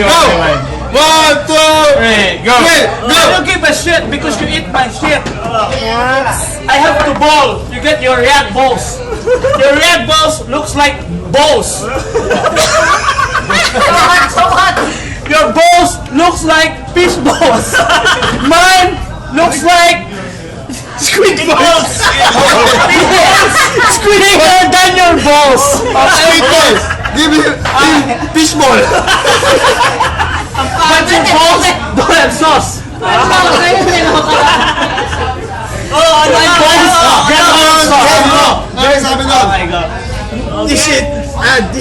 Go! 1, 2, 3, go! I don't give a shit because you eat my shit. I have to bowl. You get your red balls. Your red balls looks like balls. Your balls looks like fish balls. Mine looks like squid balls. Squid bigger than your balls. Squid balls! Give me fish ball! But your balls don't have sauce. My balls get no sauce. Sabi ko. This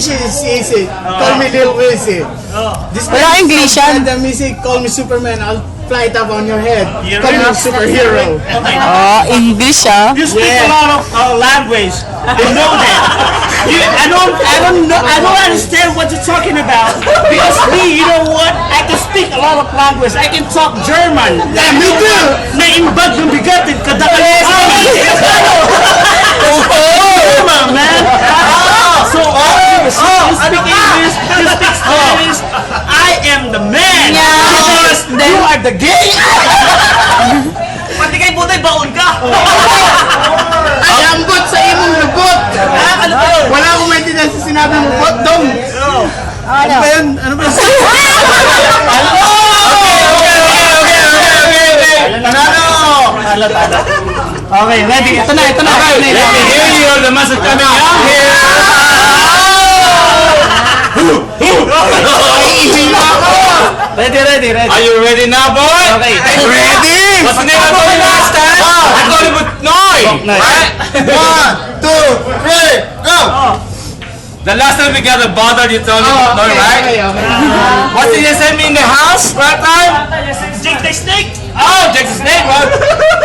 shit is easy. Call me Lil Weezy. Wala English yan. The music, call me Superman. I'll fly it up on your head. Call me superhero. Oh, English ah. You speak a lot of language. I know that. I don't understand what you're talking about. Because me, you know what? I can speak a lot of language. I can talk German. Yeah, me too. Naimbag ng bigatin kada German, man. So you speak English, you speak Spanish. I am the man. Because you are the gay. Pati kay Buday, baon ka. Ay, ambot sa imong lubot. Ano ba yun? Wala akong maintindihan sa sinabi mo, botdom. Ano ba yun? Ano ba yun? Okay, ready. Ito na. Let me hear you, the message coming out here! Ready. Are you ready now, boy? Okay. Ready? What's the name of the last time? I call it with Noy! Right? 1, 2, 3, go! The last time we got bothered, you told me with Noy, right? What did you send me in the house that time? Jake the Snake. Oh, Jack the Snake, what?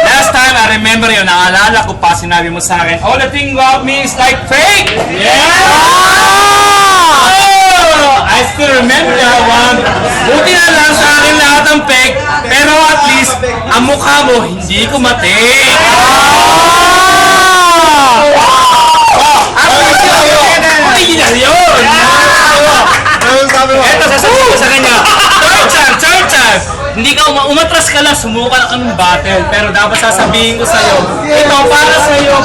Last time, I remember yun, naalala ko pa, sinabi mo sa akin, all the thing about me is like fake! Oh, I still remember that one. Buti na lang sa akin lahat ng fake, pero at least, ang mukha mo, hindi ko matake. Original yun! Eto, sasabihin ko sa kanya, third chance! Hindi ka umatras ka lang, sumuka ka ng battle. Pero dapat sasabihin ko sa'yo, ito para sa'yo,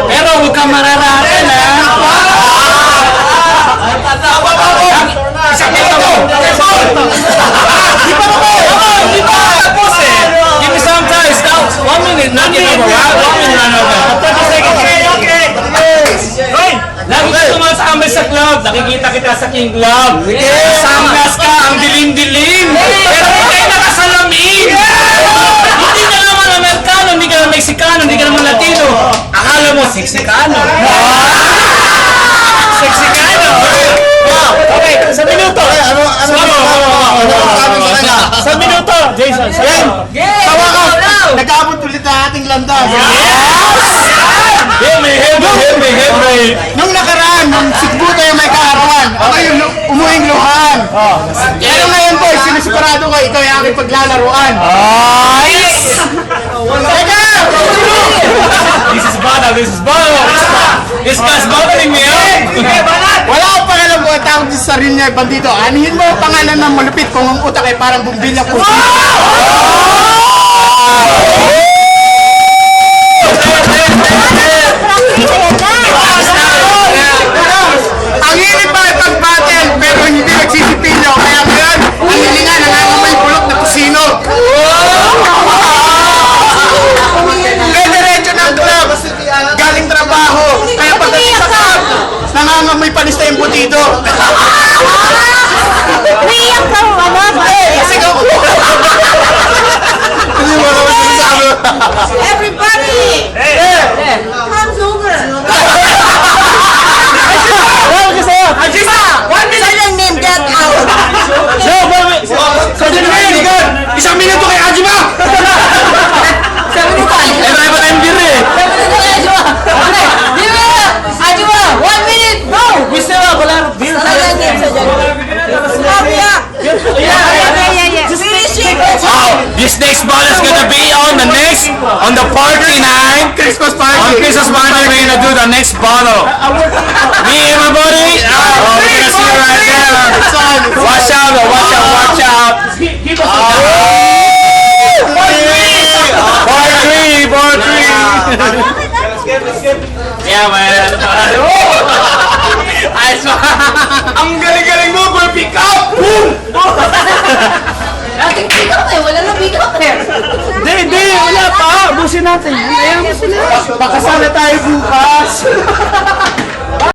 pero huwag kang mararakan, ha? Isang ito mo! Di ba tapos eh? Give me some time. Stop. 1 minute, not get over, ha? 1 minute, run over. Okay. Lagi ka sumasama sa club. Nakikita kita sa King Club. Sunglass ka, ang dilim-dilim. Pero hindi kayo nakasalamin. Hindi ka naman Amerikano, hindi ka naman Mexicano, hindi ka naman Latino. Akala mo, Sexicano. Sexicano. Okay, sa minuto. Sa minuto, Jason. Tawa ka. Nag-aabot ulit ang ating landas. Hit me. Nung nakaraan, nung Cebu tayo may kaarawan, ako yung umuwing luhaan. Pero ngayon boy, sinusiparado ko, ikaw yung aking paglalaruan. Teka! This is Bono. This guy's bothering me, Wala akong pangalan mo, tawag sa sarili niya, bandito. Anihin mo ang pangalan ng malupit kung ang utak ay parang bumbilya po. Ang hilig pa ay pag-battle, pero hindi nagsisipilyo. Kaya ngayon, ang hilingan, nangangamay bulok na kusino. Diretso ng club, galing trabaho. Kaya pagdating sa club, nangangamoy panis na yung butido. Umiiyak ka, ano? Kasi ko. Kasi mo naman sinasabi. the next bottle. Me and my buddy. Oh, we're gonna see right there. Watch out, watch out, watch out. Give us Bar three. Yeah, man. Ang galing-galing mo, boy, pick up! Ating pick up eh, wala nang pick up eh. Hindi, wala pa. Busin natin. Ayan mo sila. Baka sana tayo bukas.